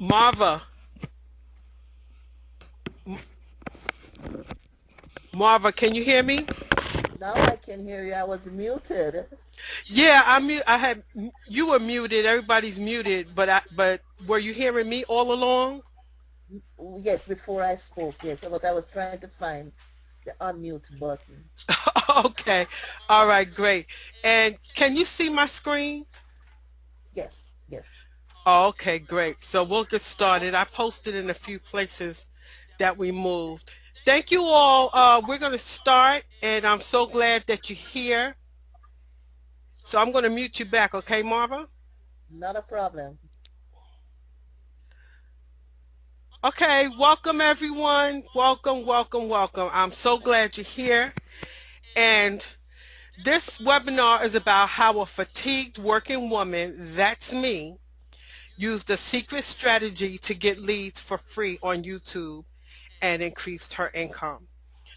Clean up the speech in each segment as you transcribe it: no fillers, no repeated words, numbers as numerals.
Marva, Marva, can you hear me? Now I can hear you. I was muted. Yeah, I mute. I had you were muted. Everybody's muted, but were you hearing me all along? Yes, before I spoke. Yes, but I was trying to find the unmute button. Okay, all right, great. And can you see my screen? Yes, yes. Oh, okay, great. So we'll get started. I posted in a few places that we moved. Thank you all. We're going to start, and I'm so glad that you're here. So I'm going to mute you back, okay, Marva? Not a problem. Okay, welcome everyone. Welcome, welcome, welcome. I'm so glad you're here. And this webinar is about how a fatigued working woman, that's me, used a secret strategy to get leads for free on YouTube and increased her income.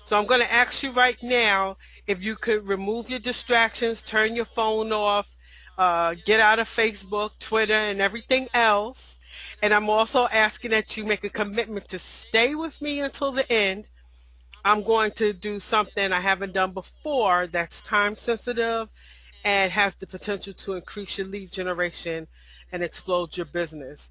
So I'm going to ask you right now if you could remove your distractions, turn your phone off, get out of Facebook, Twitter, and everything else. And I'm also asking that you make a commitment to stay with me until the end. I'm going to do something I haven't done before that's time sensitive and has the potential to increase your lead generation and explode your business.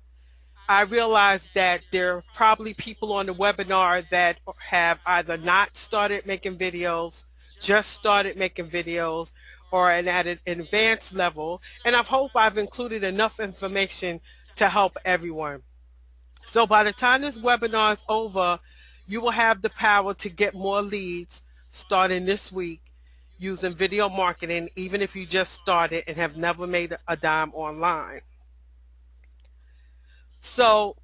I realize that there are probably people on the webinar that have either not started making videos, just started making videos, or at an advanced level. And I hope I've included enough information to help everyone. So by the time this webinar is over, you will have the power to get more leads starting this week using video marketing, even if you just started and have never made a dime online. So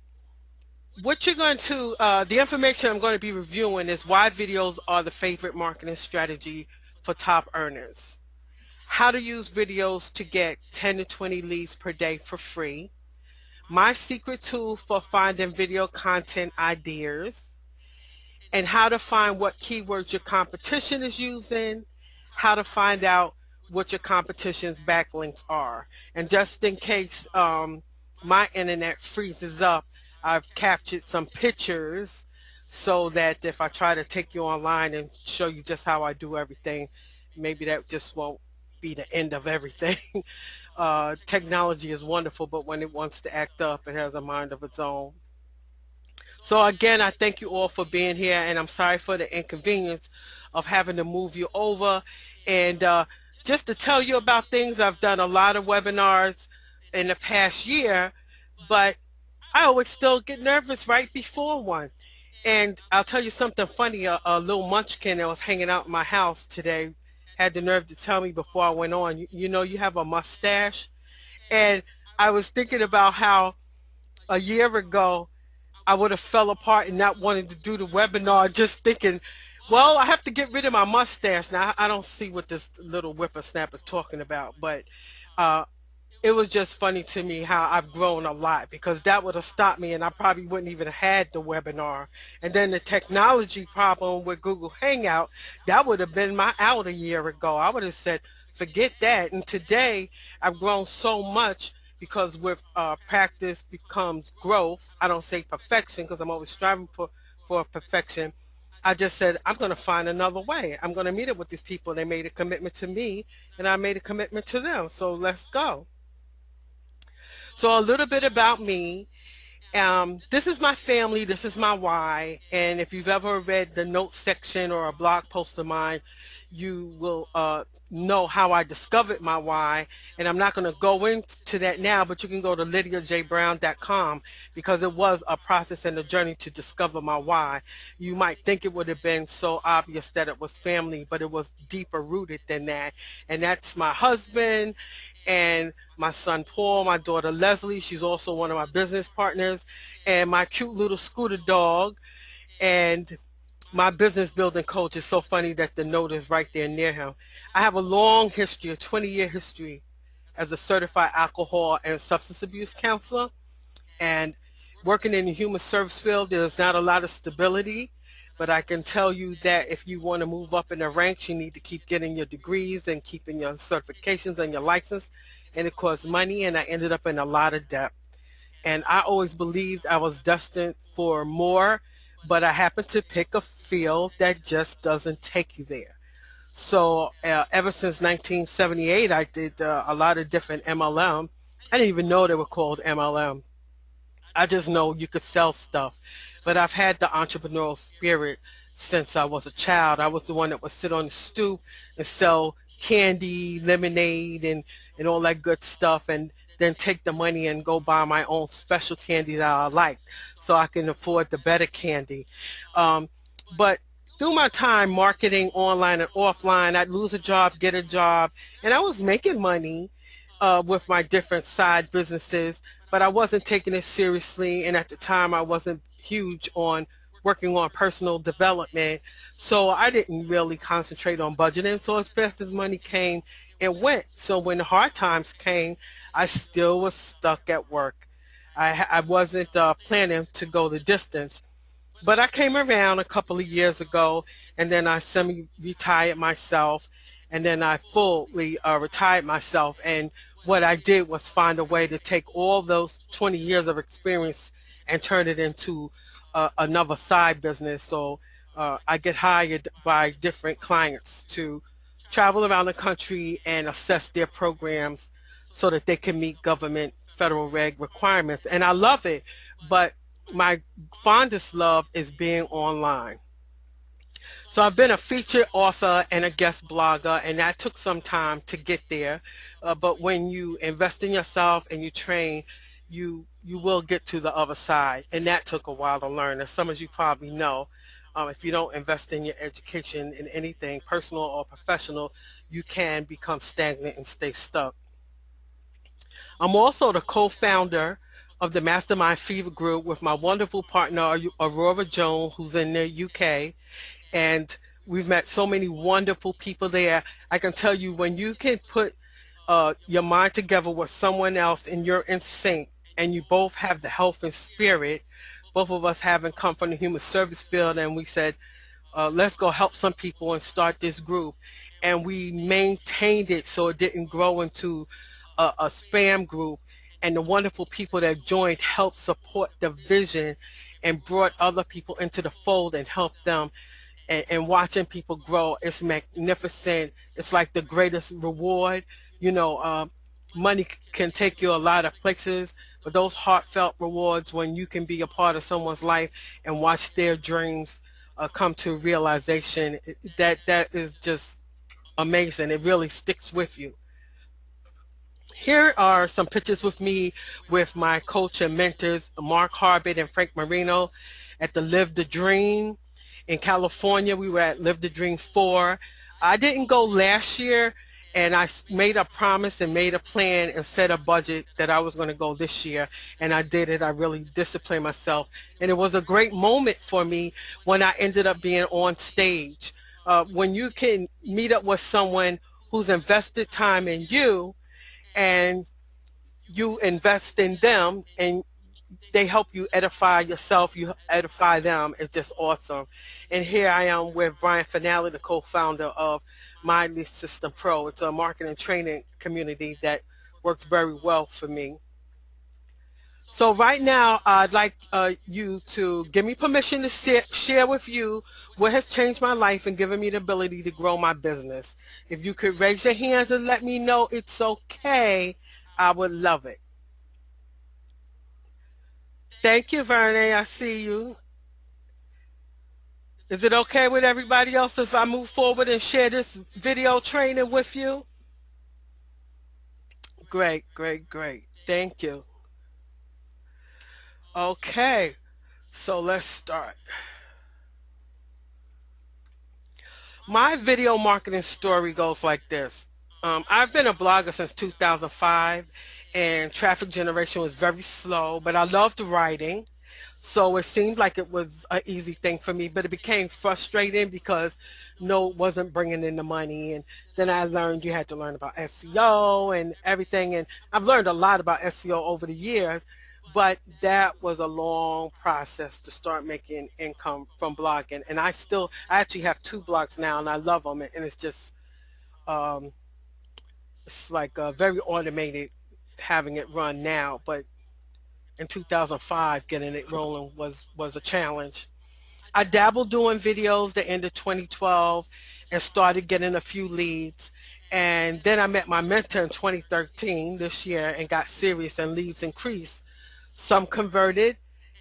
what you're going to, the information I'm going to be reviewing is why videos are the favorite marketing strategy for top earners. How to use videos to get 10 to 20 leads per day for free. My secret tool for finding video content ideas. And how to find what keywords your competition is using. How to find out what your competition's backlinks are. And just in case my internet freezes up, I've captured some pictures so that if I try to take you online and show you just how I do everything, maybe that just won't be the end of everything. Technology is wonderful, but when it wants to act up, it has a mind of its own. So again, I thank you all for being here, and I'm sorry for the inconvenience of having to move you over. And just to tell you about things, I've done a lot of webinars in the past year, but I always still get nervous right before one. And I'll tell you something funny. A little munchkin that was hanging out in my house today had the nerve to tell me before I went on, you know, you have a mustache. And I was thinking about how a year ago I would have fell apart and not wanting to do the webinar, just thinking, well, I have to get rid of my mustache. Now, I don't see what this little whippersnapper is talking about, but uh, it was just funny to me how I've grown a lot, because that would have stopped me and I probably wouldn't even have had the webinar. And then the technology problem with Google Hangout, that would have been my out a year ago. I would have said, forget that. And today I've grown so much because with practice becomes growth. I don't say perfection because I'm always striving for perfection. I just said, I'm going to find another way. I'm going to meet up with these people. They made a commitment to me and I made a commitment to them. So let's go. So a little bit about me. This is my family. This is my why. And if you've ever read the notes section or a blog post of mine, you will know how I discovered my why. And I'm not going to go into that now, but you can go to lydiajbrown.com because it was a process and a journey to discover my why. You might think it would have been so obvious that it was family, but it was deeper rooted than that. And that's my husband and my son Paul, my daughter Leslie. She's also one of my business partners, and my cute little scooter dog, and my business building coach. Is so funny that the note is right there near him. I have a long history, a 20-year history as a certified alcohol and substance abuse counselor, and working in the human service field, there's not a lot of stability, but I can tell you that if you want to move up in the ranks, you need to keep getting your degrees and keeping your certifications and your license, and it costs money, and I ended up in a lot of debt. and I always believed I was destined for more, but I happened to pick a field that just doesn't take you there. So ever since 1978, I did a lot of different MLM. I didn't even know they were called MLM. I just know you could sell stuff. But I've had the entrepreneurial spirit since I was a child. I was the one that would sit on the stoop and sell candy, lemonade, and all that good stuff, and then take the money and go buy my own special candy that I like so I can afford the better candy. Um, but through my time marketing online and offline, I'd lose a job, get a job, and I was making money with my different side businesses, but I wasn't taking it seriously. And at the time, I wasn't huge on working on personal development. So I didn't really concentrate on budgeting. So as fast as money came, it went. So when the hard times came, I still was stuck at work. I wasn't planning to go the distance. But I came around a couple of years ago, and then I semi-retired myself, and then I fully retired myself. And what I did was find a way to take all those 20 years of experience and turn it into another side business. So I get hired by different clients to travel around the country and assess their programs so that they can meet government federal reg requirements. And I love it, but my fondest love is being online. So I've been a featured author and a guest blogger, and that took some time to get there. But when you invest in yourself and you train, you will get to the other side, and that took a while to learn. As some of you probably know, if you don't invest in your education in anything, personal or professional, you can become stagnant and stay stuck. I'm also the co-founder of the Mastermind Fever Group with my wonderful partner Aurora Jones, who's in the UK, and we've met so many wonderful people there. I can tell you, when you can put your mind together with someone else and you're in sync, and you both have the health and spirit. Both of us having come from the human service field, and we said, let's go help some people and start this group. And we maintained it so it didn't grow into a spam group. And the wonderful people that joined helped support the vision and brought other people into the fold and helped them. And watching people grow, it's magnificent. It's like the greatest reward. You know, money can take you a lot of places, but those heartfelt rewards when you can be a part of someone's life and watch their dreams come to realization, that is just amazing. It really sticks with you. Here are some pictures with me with my coach and mentors, Mark Harbit and Frank Marino, at the Live the Dream in California. We were at Live the Dream 4. I didn't go last year, and I made a promise and made a plan and set a budget that I was going to go this year, and I did it. I really disciplined myself, and it was a great moment for me when I ended up being on stage. When you can meet up with someone who's invested time in you, and you invest in them, and they help you edify yourself, you edify them. It's just awesome. And here I am with Brian Finale, the co-founder of My Lead System Pro. It's a marketing training community that works very well for me. So right now, I'd like you to give me permission to share with you what has changed my life and given me the ability to grow my business. If you could raise your hands and let me know it's okay, I would love it. Thank you, Verne. I see you. Is it okay with everybody else if I move forward and share this video training with you? Great, great, great. Thank you. Okay, so let's start. My video marketing story goes like this. I've been a blogger since 2005, and traffic generation was very slow, but I loved writing. So it seemed like it was an easy thing for me, but it became frustrating because no, it wasn't bringing in the money. And then I learned you had to learn about SEO and everything. And I've learned a lot about SEO over the years, but that was a long process to start making income from blogging. And I actually have two blogs now, and I love them. And it's just, um, it's like very automated having it run now, but in 2005. Getting it rolling was a challenge. I dabbled doing videos the end of 2012 and started getting a few leads. And then I met my mentor in 2013 this year and got serious, and leads increased. Some converted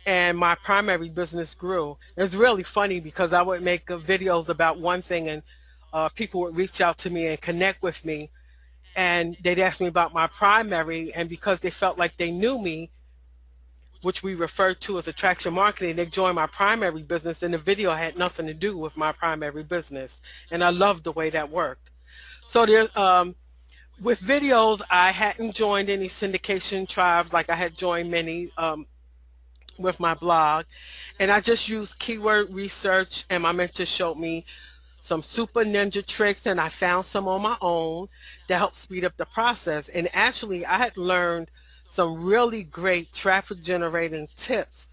and my primary business grew. It's really funny because I would make videos about one thing, and people would reach out to me and connect with me, and they'd ask me about my primary, and because they felt like they knew me, which we refer to as attraction marketing, they joined my primary business, and the video had nothing to do with my primary business. And I loved the way that worked. So with videos, I hadn't joined any syndication tribes like I had joined many with my blog. And I just used keyword research, and my mentor showed me some super ninja tricks, and I found some on my own that helped speed up the process. And actually, I had learned some really great traffic generating tips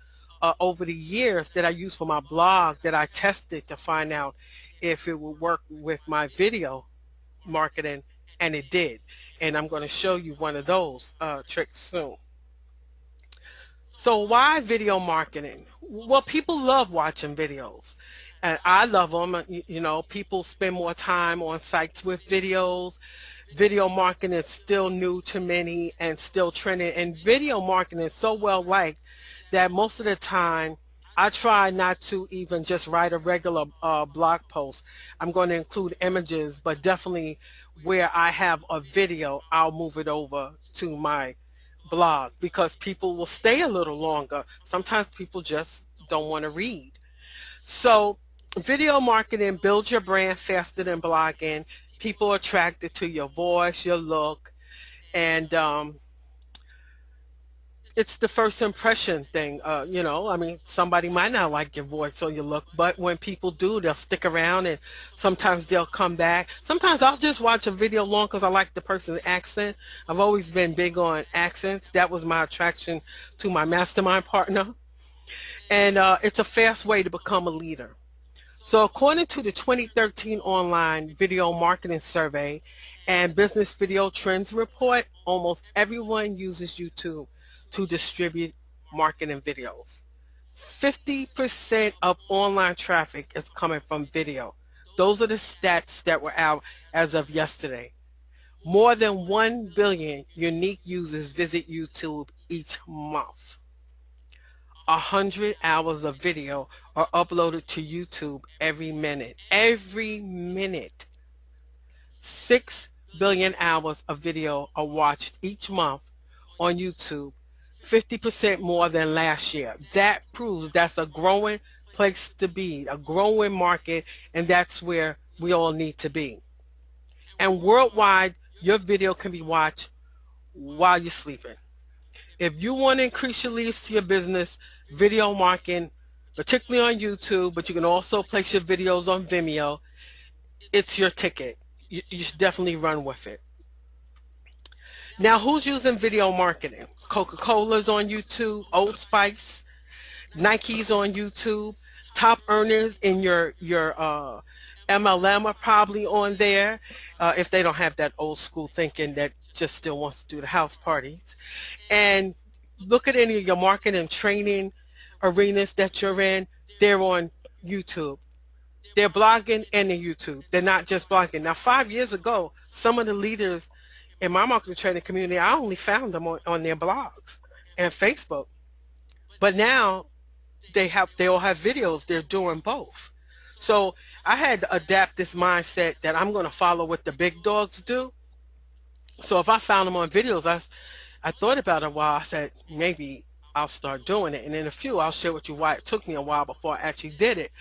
over the years that I used for my blog, that I tested to find out if it would work with my video marketing, and it did. And I'm going to show you one of those tricks soon. So why video marketing? Well, people love watching videos, and I love them. You know, people spend more time on sites with videos. Video marketing is still new to many and still trending. And video marketing is so well liked that most of the time I try not to even just write a regular blog post. I'm going to include images, but definitely where I have a video, I'll move it over to my blog because people will stay a little longer. Sometimes people just don't want to read. So video marketing builds your brand faster than blogging. People are attracted to your voice, your look, and it's the first impression thing. I mean, somebody might not like your voice or your look, but when people do, they'll stick around, and sometimes they'll come back. Sometimes I'll just watch a video long because I like the person's accent. I've always been big on accents. That was my attraction to my mastermind partner. And it's a fast way to become a leader. So according to the 2013 online video marketing survey and business video trends report, almost everyone uses YouTube to distribute marketing videos. 50% of online traffic is coming from video. Those are the stats that were out as of yesterday. More than 1 billion unique users visit YouTube each month. 100 hours of video are uploaded to YouTube every minute. Every minute. 6 billion hours of video are watched each month on YouTube, 50% more than last year. That proves that's a growing place to be, a growing market, and that's where we all need to be. And worldwide, your video can be watched while you're sleeping. If you want to increase your leads to your business, video marketing, particularly on YouTube, but you can also place your videos on Vimeo, it's your ticket. You should definitely run with it. Now, who's using video marketing? Coca-Cola's on YouTube, Old Spice, Nike's on YouTube, top earners in your MLM are probably on there, if they don't have that old school thinking that just still wants to do the house parties. And look at any of your marketing and training arenas that you're in, they're on YouTube. They're blogging and they're YouTube. They're not just blogging. Now, 5 years ago, some of the leaders in my marketing training community, I only found them on their blogs and Facebook. But now they all have videos. They're doing both. So I had to adapt this mindset that I'm going to follow what the big dogs do. So if I found them on videos, I thought about it a while. I said, maybe I'll start doing it. And in a few, I'll share with you why it took me a while before I actually did it.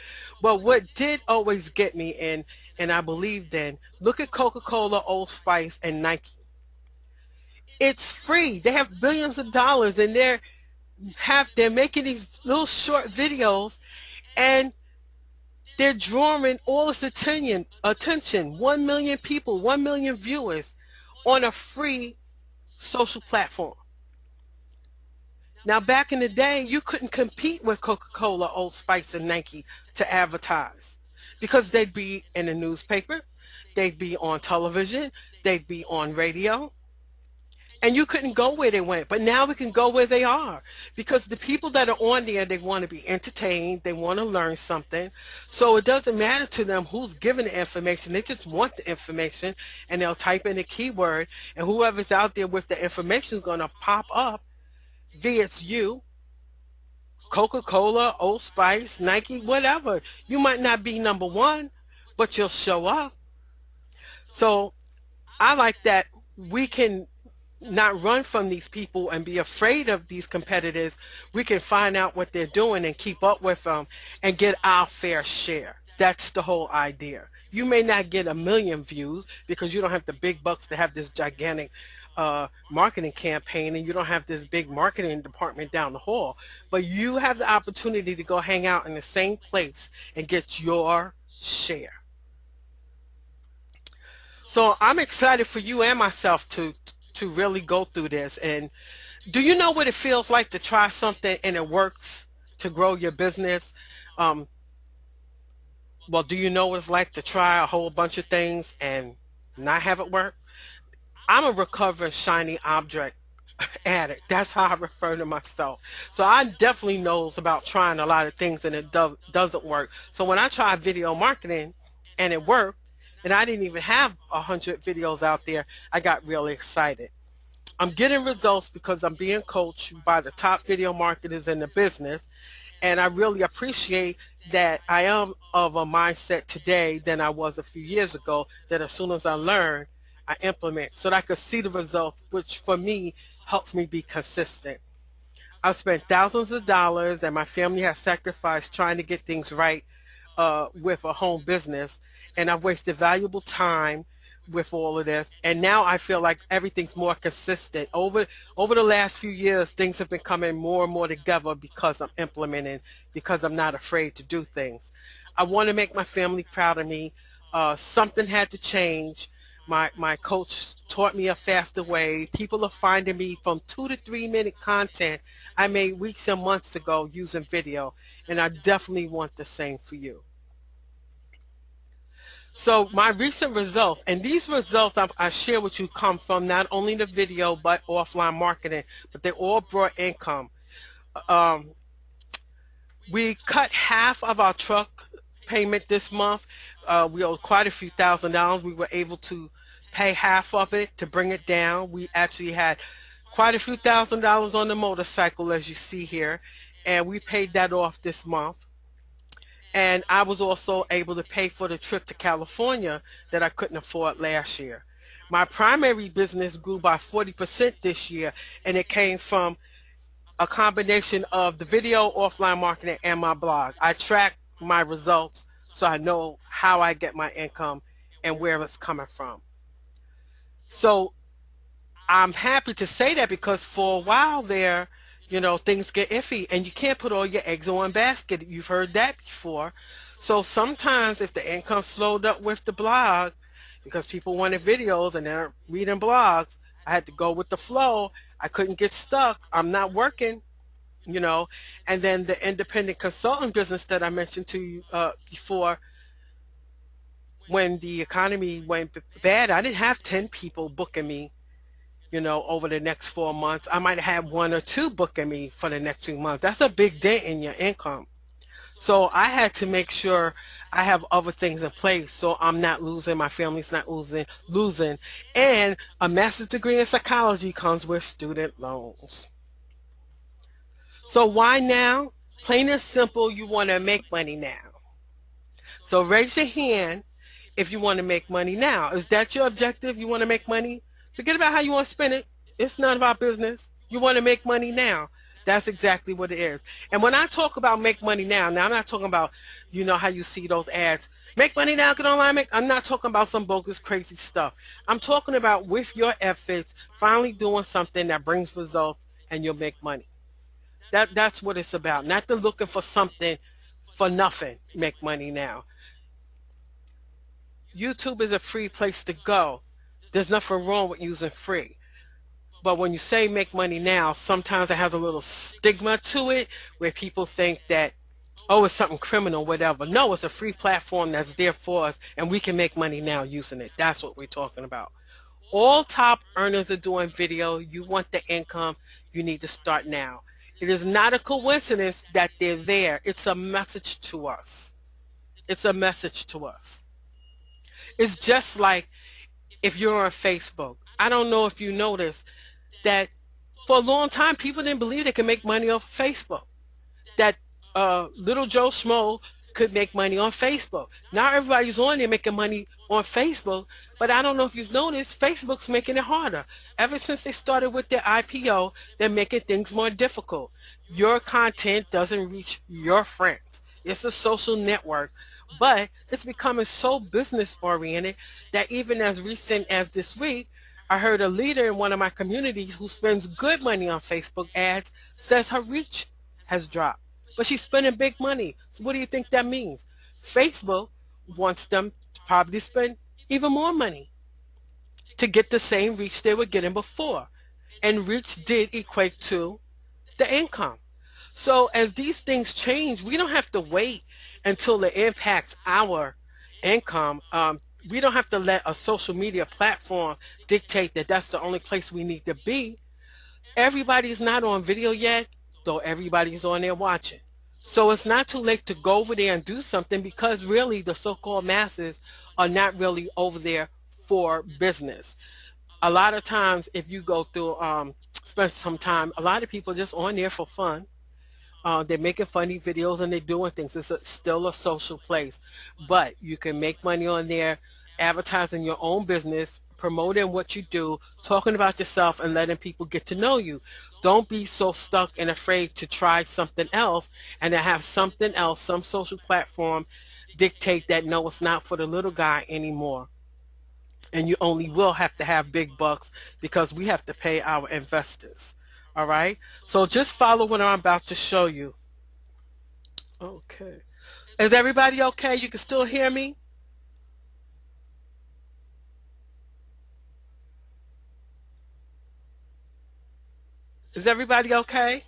But what did always get me in, and I believed in, look at Coca-Cola, Old Spice, and Nike. It's free. They have billions of dollars, and they're making these little short videos, and they're drawing all this attention, 1 million people, 1 million viewers on a free social platform. Now, back in the day, you couldn't compete with Coca-Cola, Old Spice, and Nike to advertise because they'd be in the newspaper, they'd be on television, they'd be on radio. and you couldn't go where they went, but now we can go where they are, because the people that are on there, they want to be entertained, they want to learn something. So it doesn't matter to them who's giving the information, they just want the information, and they'll type in a keyword, and whoever's out there with the information is going to pop up, be it's you, Coca-Cola, Old Spice, Nike, whatever. You might not be number one, but you'll show up. So I like that we can not run from these people and be afraid of these competitors. We can find out what they're doing and keep up with them and get our fair share. That's the whole idea. You may not get a million views because you don't have the big bucks to have this gigantic marketing campaign, and you don't have this big marketing department down the hall, but you have the opportunity to go hang out in the same place and get your share. So I'm excited for you and myself to really go through this. And do you know what it feels like to try something and it works, to grow your business? Um, well, do you know what it's like to try a whole bunch of things and not have it work? I'm a recovering shiny object addict. That's how I refer to myself. So I definitely knows about trying a lot of things and it doesn't work. So when I tried video marketing and it worked, and I didn't even have 100 videos out there, I got really excited. I'm getting results because I'm being coached by the top video marketers in the business. And I really appreciate that I am of a mindset today than I was a few years ago, that as soon as I learn, I implement so that I could see the results, which for me helps me be consistent. I've spent thousands of dollars and my family has sacrificed trying to get things right with a home business, and I've wasted valuable time with all of this, and now I feel like everything's more consistent. Over the last few years, things have been coming more and more together because I'm implementing, because I'm not afraid to do things. I want to make my family proud of me. Something had to change. My coach taught me a faster way. People are finding me from 2 to 3 minute content I made weeks and months ago using video, and I definitely want the same for you. So my recent results, and these results I share with you, come from not only the video but offline marketing, but they all brought income. Um, we cut half of our truck payment this month. We owed quite a few $1,000s. We were able to pay half of it to bring it down. We actually had quite a few $1,000s on the motorcycle, as you see here, and we paid that off this month. And I was also able to pay for the trip to California that I couldn't afford last year. My primary business grew by 40% this year, and it came from a combination of the video, offline marketing, and my blog. I track my results so I know how I get my income and where it's coming from. So I'm happy to say that because for a while there, things get iffy and you can't put all your eggs in one basket. You've heard that before. So sometimes if the income slowed up with the blog because people wanted videos and they're reading blogs, I had to go with the flow. I couldn't get stuck. I'm not working, you know. And then the independent consultant business that I mentioned to you before, when the economy went bad, I didn't have 10 people booking me, over the next 4 months. I might have one or two booking me for the next 2 months. That's a big dent in your income. So I had to make sure I have other things in place so I'm not losing, my family's not losing. And a master's degree in psychology comes with student loans. So why now? Plain and simple, you want to make money now. So raise your hand if you want to make money now. Is that your objective? You want to make money? Forget about how you want to spend it. It's none of our business. You want to make money now. That's exactly what it is. And when I talk about make money now I'm not talking about, how you see those ads. Make money now, get online, I'm not talking about some bogus, crazy stuff. I'm talking about with your efforts, finally doing something that brings results and you'll make money. That's what it's about. Not the looking for something for nothing. Make money now. YouTube is a free place to go. There's nothing wrong with using free. But when you say make money now, sometimes it has a little stigma to it where people think that, oh, it's something criminal, whatever. No, it's a free platform that's there for us and we can make money now using it. That's what we're talking about. All top earners are doing video. You want the income, you need to start now. It is not a coincidence that they're there. It's a message to us. It's a message to us. It's just like if you're on Facebook. I don't know if you noticed that for a long time people didn't believe they could make money off of Facebook. That little Joe Schmo could make money on Facebook. Now everybody's on there making money on Facebook, but I don't know if you've noticed, Facebook's making it harder. Ever since they started with their IPO, they're making things more difficult. Your content doesn't reach your friends. It's a social network, but it's becoming so business oriented that even as recent as this week, I heard a leader in one of my communities who spends good money on Facebook ads says her reach has dropped. But she's spending big money. So what do you think that means? Facebook wants them to probably spend even more money to get the same reach they were getting before. And reach did equate to the income. So as these things change, we don't have to wait until it impacts our income. We don't have to let a social media platform dictate that that's the only place we need to be. Everybody's not on video yet, though everybody's on there watching. So it's not too late to go over there and do something because really the so-called masses are not really over there for business. A lot of times if you go through, spend some time, a lot of people just on there for fun. They're making funny videos and they're doing things. Still a social place, but you can make money on there, advertising your own business, promoting what you do, talking about yourself, and letting people get to know you. Don't be so stuck and afraid to try something else and to have something else, some social platform, dictate that no, it's not for the little guy anymore. And you only will have to have big bucks because we have to pay our investors. All right. So just follow what I'm about to show you. Okay. Is everybody okay? You can still hear me? Is everybody okay?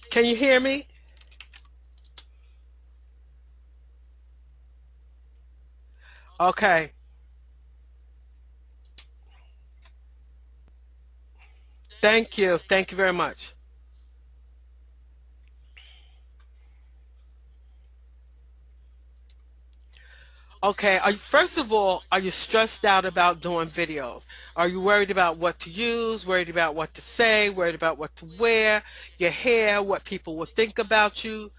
Can you hear me? Okay. Thank you. Thank you very much. Okay. First of all, are you stressed out about doing videos? Are you worried about what to use, worried about what to say, worried about what to wear, your hair, what people will think about you?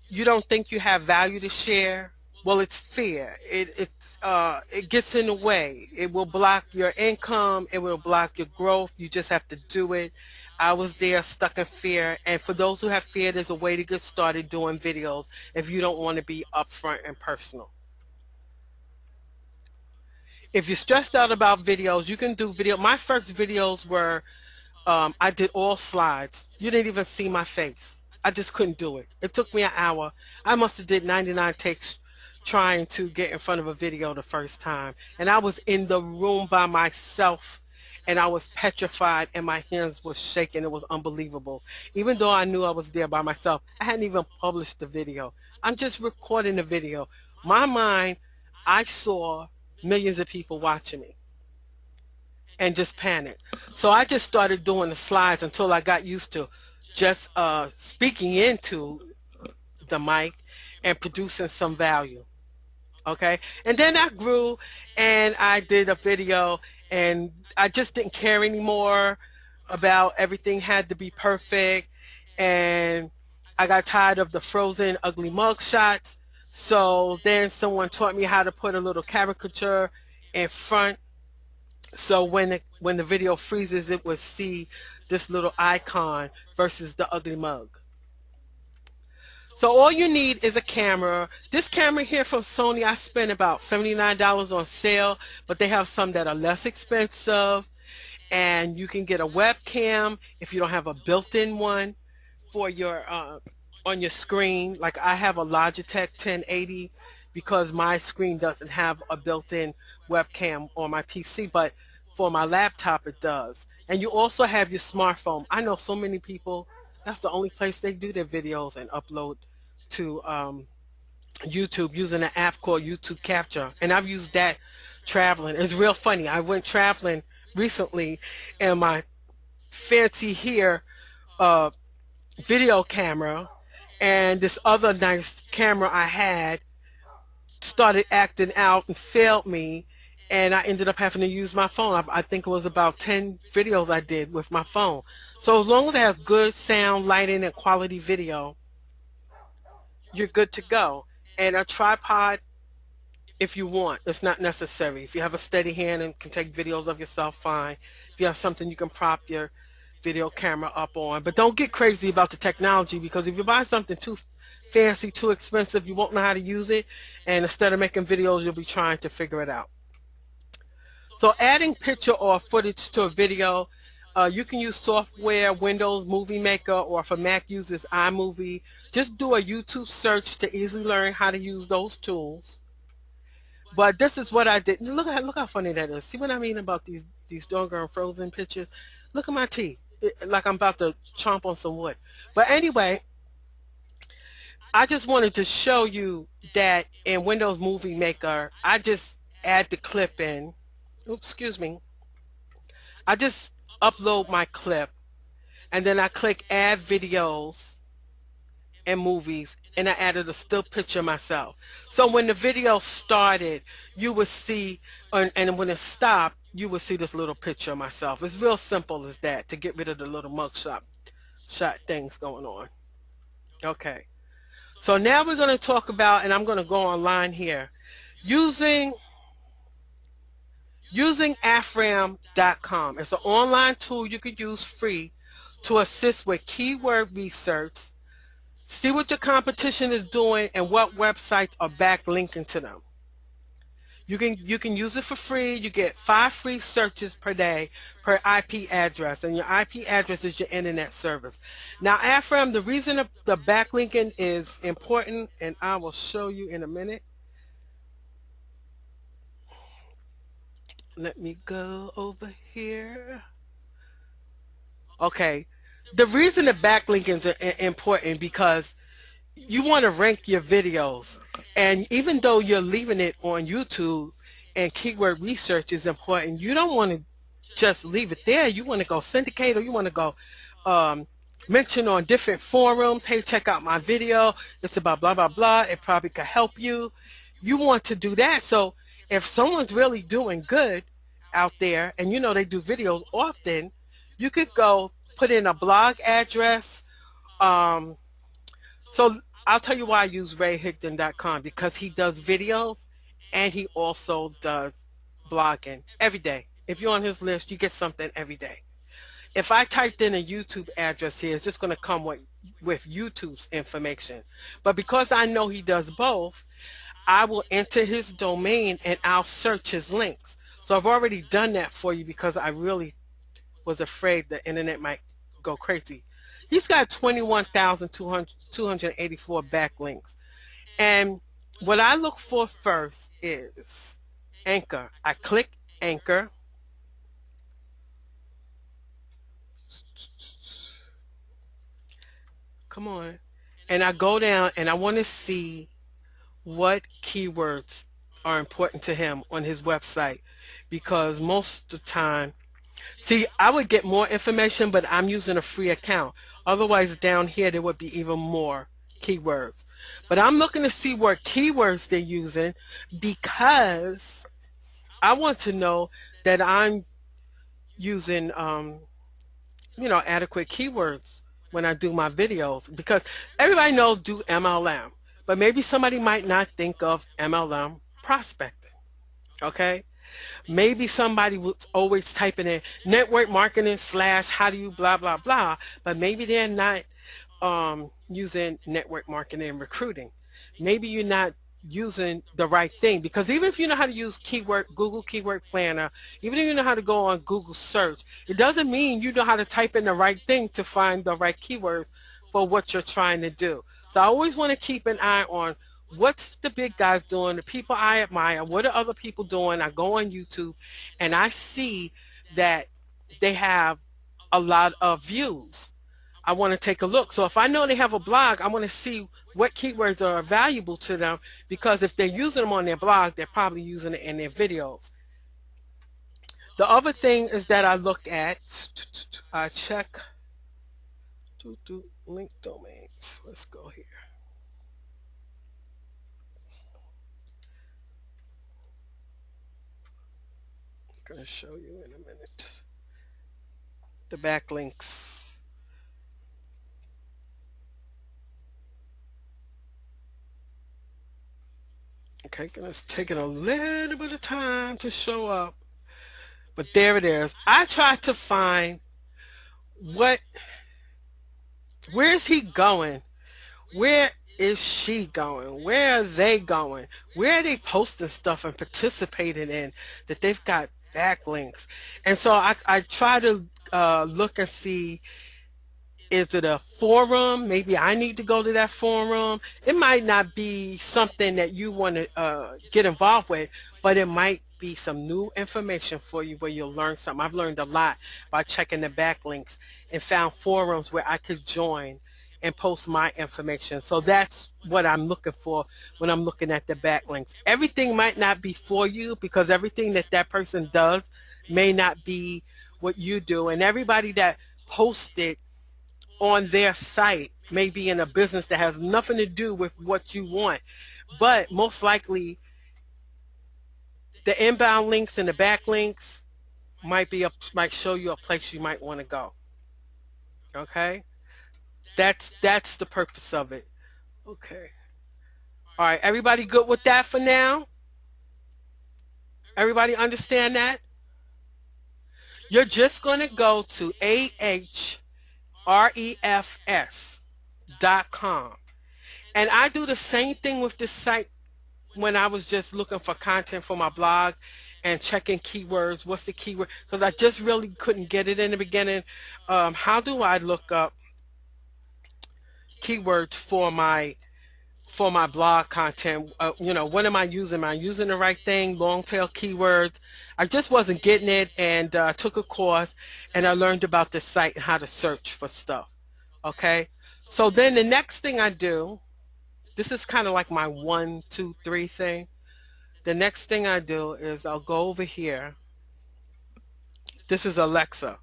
You don't think you have value to share? Well, it's fear. It gets in the way. It will block your income. It will block your growth. You just have to do it. I was there stuck in fear. And for those who have fear, there's a way to get started doing videos if you don't want to be upfront and personal. If you're stressed out about videos, you can do video. My first videos were I did all slides. You didn't even see my face. I just couldn't do it. It took me an hour. I must have did 99 takes trying to get in front of a video the first time. And I was in the room by myself and I was petrified and my hands were shaking. It was unbelievable. Even though I knew I was there by myself, I hadn't even published the video. I'm just recording the video. My mind, I saw millions of people watching me and just panicked. So I just started doing the slides until I got used to just speaking into the mic and producing some value. Okay. And then I grew and I did a video and I just didn't care anymore about everything had to be perfect. And I got tired of the frozen ugly mug shots. So then someone taught me how to put a little caricature in front so when the video freezes, it would see this little icon versus the ugly mug. So all you need is a camera. This camera here from Sony, I spent about $79 on sale, but they have some that are less expensive. And you can get a webcam if you don't have a built-in one for your on your screen. Like I have a Logitech 1080 because my screen doesn't have a built-in webcam on my PC, but for my laptop it does. And you also have your smartphone. I know so many people, that's the only place they do their videos and upload to YouTube using an app called YouTube Capture. And I've used that traveling. It's real funny. I went traveling recently and my fancy here uh, video camera and this other nice camera I had started acting out and failed me, and I ended up having to use my phone. I think it was about 10 videos I did with my phone. So as long as it has good sound, lighting, and quality video, you're good to go. And a tripod, if you want, it's not necessary. If you have a steady hand and can take videos of yourself, fine. If you have something you can prop your video camera up on. But don't get crazy about the technology, because if you buy something too fancy, too expensive, you won't know how to use it. And instead of making videos, you'll be trying to figure it out. So adding picture or footage to a video, you can use software, Windows Movie Maker, or for Mac users, iMovie. Just do a YouTube search to easily learn how to use those tools. But this is what I did. Look how funny that is. See what I mean about these doggone frozen pictures? Look at my teeth. Like I'm about to chomp on some wood. But anyway, I just wanted to show you that in Windows Movie Maker, I just add the clip in. Oops, excuse me. I just upload my clip and then I click add videos and movies, and I added a still picture myself. So when the video started, you would see, and when it stopped, you would see this little picture of myself. It's real simple as that, to get rid of the little shot things going on. Okay. So now we're going to talk about, and I'm going to go online here, using afram.com. It's an online tool you can use free to assist with keyword research. See what your competition is doing and what websites are backlinking to them. You can use it for free. You get 5 free searches per day per IP address, and your IP address is your internet service. Now, Afram, the reason the backlinking is important, and I will show you in a minute. Let me go over here. Okay. The reason the backlinkings are important because you want to rank your videos, and even though you're leaving it on YouTube and keyword research is important, you don't want to just leave it there. You want to go syndicate, or you want to go mention on different forums, hey, check out my video, it's about blah blah blah, it probably could help you. You want to do that. So if someone's really doing good out there, and you know they do videos often, you could go put in a blog address. So I'll tell you why I use rayhigdon.com, because he does videos and he also does blogging every day. If you're on his list, you get something every day. If I typed in a YouTube address here, it's just going to come with YouTube's information. But because I know he does both, I will enter his domain and I'll search his links. So I've already done that for you because I really was afraid the internet might go crazy. He's got 21,284 backlinks. And what I look for first is Anchor. I click Anchor. Come on. And I go down and I want to see what keywords are important to him on his website, because most of the time, see, I would get more information, but I'm using a free account. Otherwise, down here, there would be even more keywords. But I'm looking to see what keywords they're using, because I want to know that I'm using, adequate keywords when I do my videos. Because everybody knows do MLM, but maybe somebody might not think of MLM prospecting. Okay? Maybe somebody was always typing in network marketing / how do you blah blah blah, but maybe they're not using network marketing and recruiting. Maybe you're not using the right thing, because even if you know how to use Google Keyword Planner, even if you know how to go on Google search, it doesn't mean you know how to type in the right thing to find the right keywords for what you're trying to do. So I always want to keep an eye on what's the big guys doing, the people I admire, what are other people doing. I go on YouTube and I see that they have a lot of views. I want to take a look. So if I know they have a blog, I want to see what keywords are valuable to them, because if they're using them on their blog, they're probably using it in their videos. The other thing is that I look at, I check link domains. Let's go here. I'm going to show you in a minute the backlinks. Okay, it's taking a little bit of time to show up, but there it is. I tried to find what, where is he going? Where is she going? Where are they going? Where are they posting stuff and participating in that they've got backlinks? And so I try to look and see, is it a forum? Maybe I need to go to that forum. It might not be something that you want to get involved with, but it might be some new information for you where you'll learn something. I've learned a lot by checking the backlinks and found forums where I could join and post my information. So that's what I'm looking for when I'm looking at the backlinks. Everything might not be for you, because everything that that person does may not be what you do. And everybody that posted on their site may be in a business that has nothing to do with what you want. But most likely the inbound links and the backlinks might show you a place you might want to go. Okay? That's the purpose of it. Okay. All right, everybody good with that for now? Everybody understand that? You're just going to go to ahrefs.com. And I do the same thing with this site when I was just looking for content for my blog and checking keywords. What's the keyword? Because I just really couldn't get it in the beginning. How do I look up keywords for my blog content? What am I using? Am I using the right thing? Long tail keywords. I just wasn't getting it, and took a course and I learned about the site and how to search for stuff. Okay. So then the next thing I do, this is kind of like my 1, 2, 3 thing. The next thing I do is I'll go over here. This is Alexa.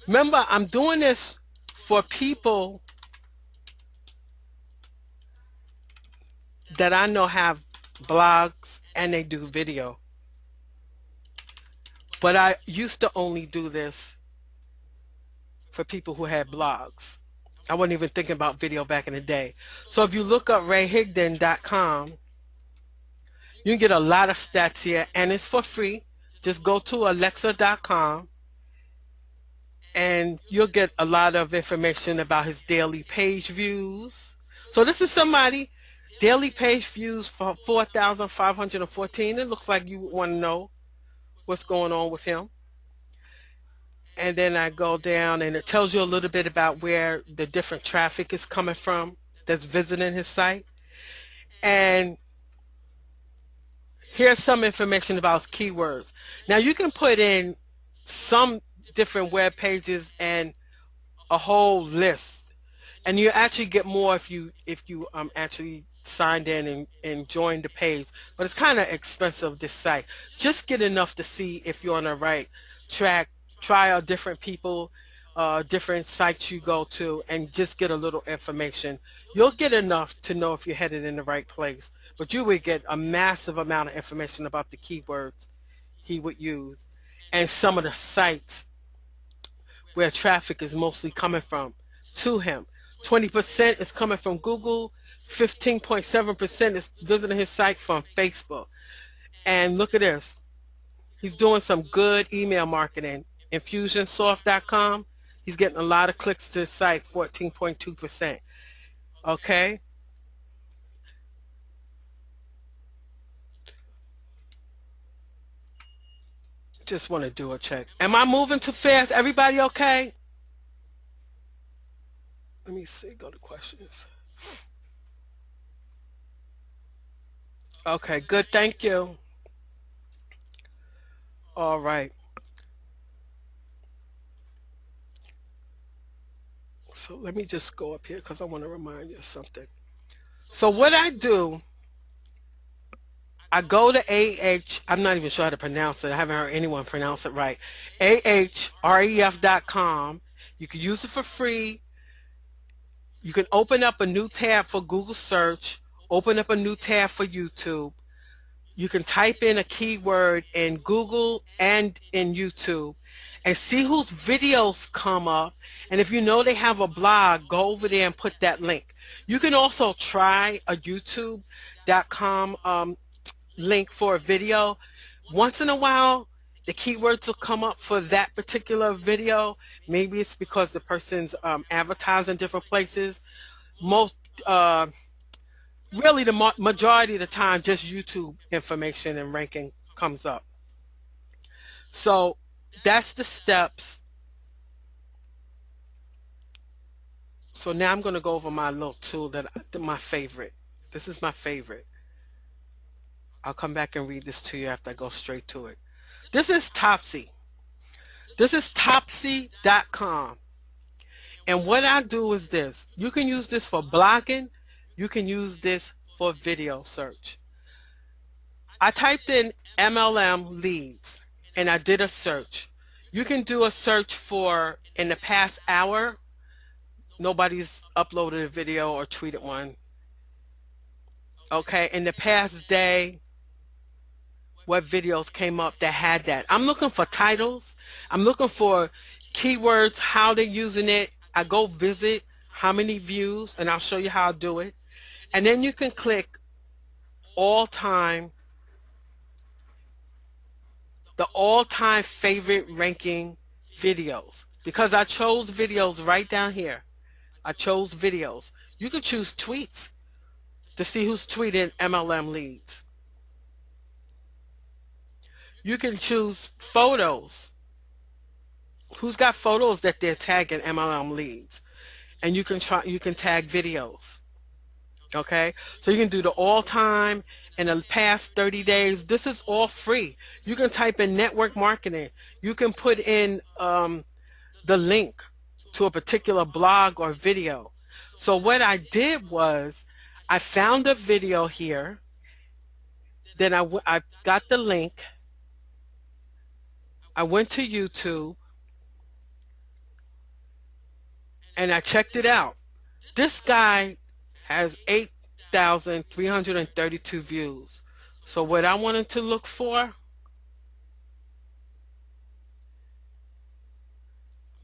Remember, I'm doing this for people that I know have blogs and they do video. But I used to only do this for people who had blogs. I wasn't even thinking about video back in the day. So if you look up rayhigdon.com, you can get a lot of stats here, and it's for free. Just go to alexa.com and you'll get a lot of information about his daily page views. So this is somebody, daily page views for 4,514. It looks like you want to know what's going on with him. And then I go down and it tells you a little bit about where the different traffic is coming from that's visiting his site. And here's some information about his keywords. Now you can put in some different web pages and a whole list, and you actually get more if you actually signed in and joined the page. But it's kind of expensive, this site. Just get enough to see if you're on the right track. Try out different people, different sites you go to, and just get a little information. You'll get enough to know if you're headed in the right place, but you would get a massive amount of information about the keywords he would use and some of the sites where traffic is mostly coming from to him. 20% is coming from Google, 15.7% is visiting his site from Facebook. And look at this. He's doing some good email marketing. Infusionsoft.com, he's getting a lot of clicks to his site, 14.2%. Okay? Just want to do a check. Am I moving too fast? Everybody okay? Let me see. Go to questions. Okay, good. Thank you. All right. So let me just go up here because I want to remind you of something. So what I do, I go to AH. I'm not even sure how to pronounce it. I haven't heard anyone pronounce it right. ahref.com. You can use it for free. You can open up a new tab for Google search, open up a new tab for YouTube. You can type in a keyword in Google and in YouTube and see whose videos come up. And if you know they have a blog, go over there and put that link. You can also try a youtube.com link for a video. Once in a while, the keywords will come up for that particular video. Maybe it's because the person's advertising different places. Most uh, Really the majority of the time just YouTube information and ranking comes up. So that's the steps. So now I'm going to go over my little tool my favorite. This is my favorite. I'll come back and read this to you after I go straight to it. This is Topsy. This is Topsy.com. And what I do is this. You can use this for blogging. You can use this for video search. I typed in MLM leads and I did a search. You can do a search for in the past hour. Nobody's uploaded a video or tweeted one. Okay, in the past day, what videos came up that had that? I'm looking for titles. I'm looking for keywords, how they're using it. I go visit how many views, and I'll show you how to do it. And then you can click all time, the all-time favorite ranking videos, because I chose videos right down here. I chose videos. You can choose tweets to see who's tweeting MLM leads. You can choose photos. Who's got photos that they're tagging MLM leads? And you can tag videos. Okay? So you can do the all time in the past 30 days. This is all free. You can type in network marketing. You can put in the link to a particular blog or video. So what I did was I found a video here. Then I got the link. I went to YouTube and I checked it out. This guy has 8,332 views. So what I wanted to look for,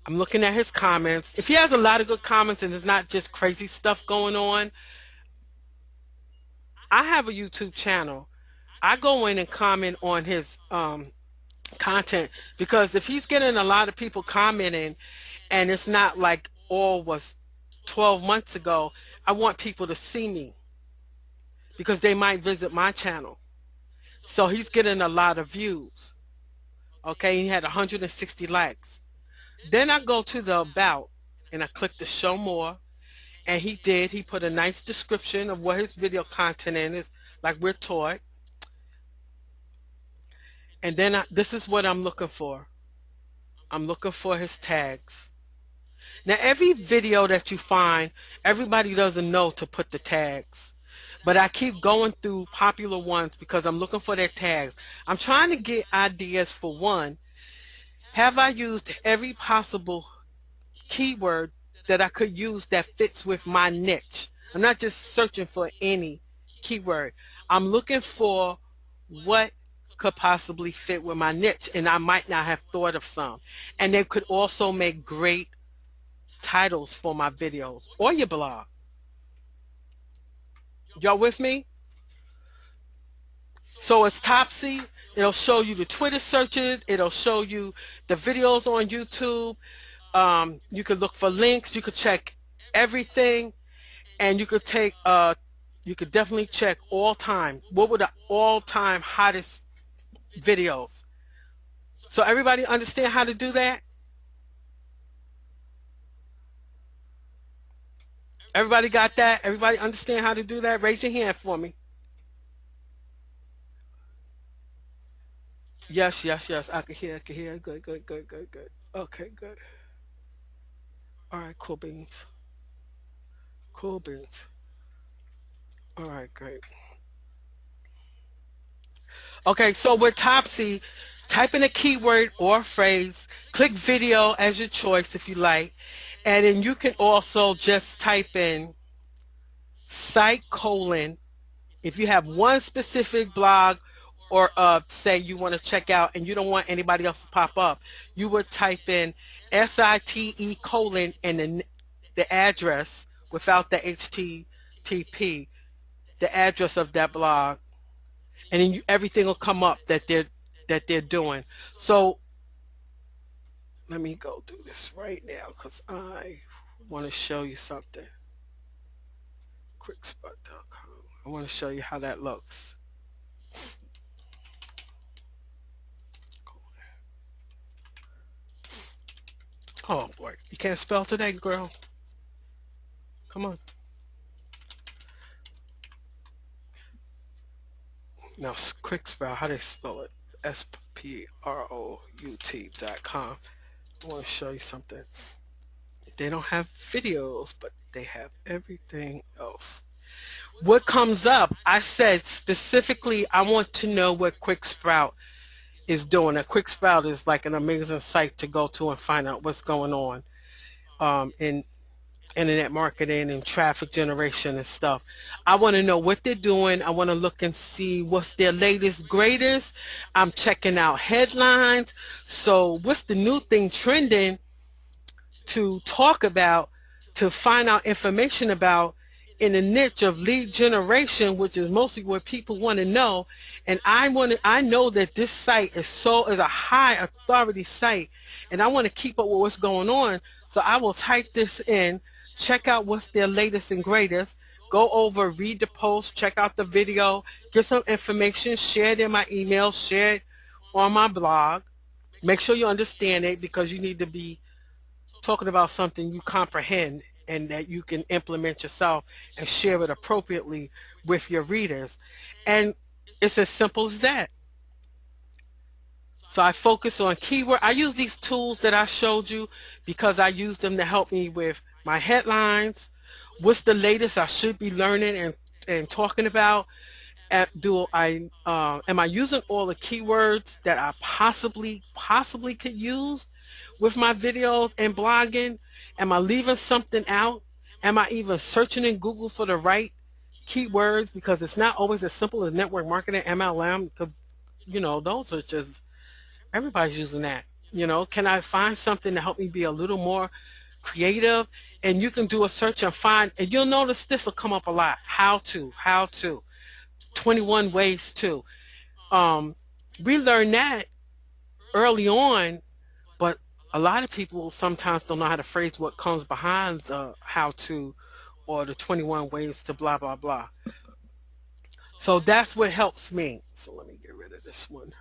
I'm looking at his comments. If he has a lot of good comments and there's not just crazy stuff going on, I have a YouTube channel. I go in and comment on his content, because if he's getting a lot of people commenting and it's not like all was 12 months ago, I want people to see me because they might visit my channel. So he's getting a lot of views. Okay, he had 160 likes. Then I go to the about and I click the show more, and he put a nice description of what his video content is, like we're taught. And then this is what I'm looking for. I'm looking for his tags. Now, every video that you find, everybody doesn't know to put the tags. But I keep going through popular ones because I'm looking for their tags. I'm trying to get ideas for one. Have I used every possible keyword that I could use that fits with my niche? I'm not just searching for any keyword. I'm looking for what could possibly fit with my niche, and I might not have thought of some. And they could also make great titles for my videos or your blog. Y'all with me? So it's Topsy. It'll show you the Twitter searches. It'll show you the videos on YouTube. You could look for links. You could check everything, and you could definitely check all time. What were the all time hottest videos? So everybody understand how to do that? Everybody got that? Everybody understand how to do that? Raise your hand for me. Yes, yes, yes. I can hear. I can hear. Good, good, good, good, good. Okay, good. All right, cool beans. Cool beans. All right, great. Okay, so with Topsy, type in a keyword or phrase, click video as your choice if you like, and then you can also just type in site colon if you have one specific blog or say you want to check out and you don't want anybody else to pop up, you would type in SITE colon and the address without the HTTP, the address of that blog, and then everything will come up that they're doing. So let me go do this right now because I want to show you something. Quickspot.com. I want to show you how that looks. Oh boy, you can't spell today, girl. Come on. Now, quick spell. How do they spell it? SPROUT.com. I want to show you something. They don't have videos, but they have everything else. What comes up? I said specifically, I want to know what Quick Sprout is doing. A Quick Sprout is like an amazing site to go to and find out what's going on in internet marketing and traffic generation and stuff. I want to know what they're doing. I want to look and see what's their latest, greatest. I'm checking out headlines. So what's the new thing trending to talk about, to find out information about in the niche of lead generation, which is mostly what people want to know. And I know that this site is a high authority site, and I want to keep up with what's going on. So I will type this in, check out what's their latest and greatest, go over, read the post, check out the video, get some information, share it in my email, share it on my blog. Make sure you understand it because you need to be talking about something you comprehend and that you can implement yourself and share it appropriately with your readers. And it's as simple as that. So I focus on keyword. I use these tools that I showed you because I use them to help me with my headlines. What's the latest I should be learning and talking about? Do I am I using all the keywords that I possibly could use with my videos and blogging? Am I leaving something out? Am I even searching in Google for the right keywords? Because it's not always as simple as network marketing, MLM, because those are just everybody's using that. Can I find something to help me be a little more creative? And you can do a search and find, and you'll notice this will come up a lot. How to 21 ways to. Um, we learned that early on, but a lot of people sometimes don't know how to phrase what comes behind the how to or the 21 ways to blah, blah, blah. So that's what helps me. So let me get rid of this one.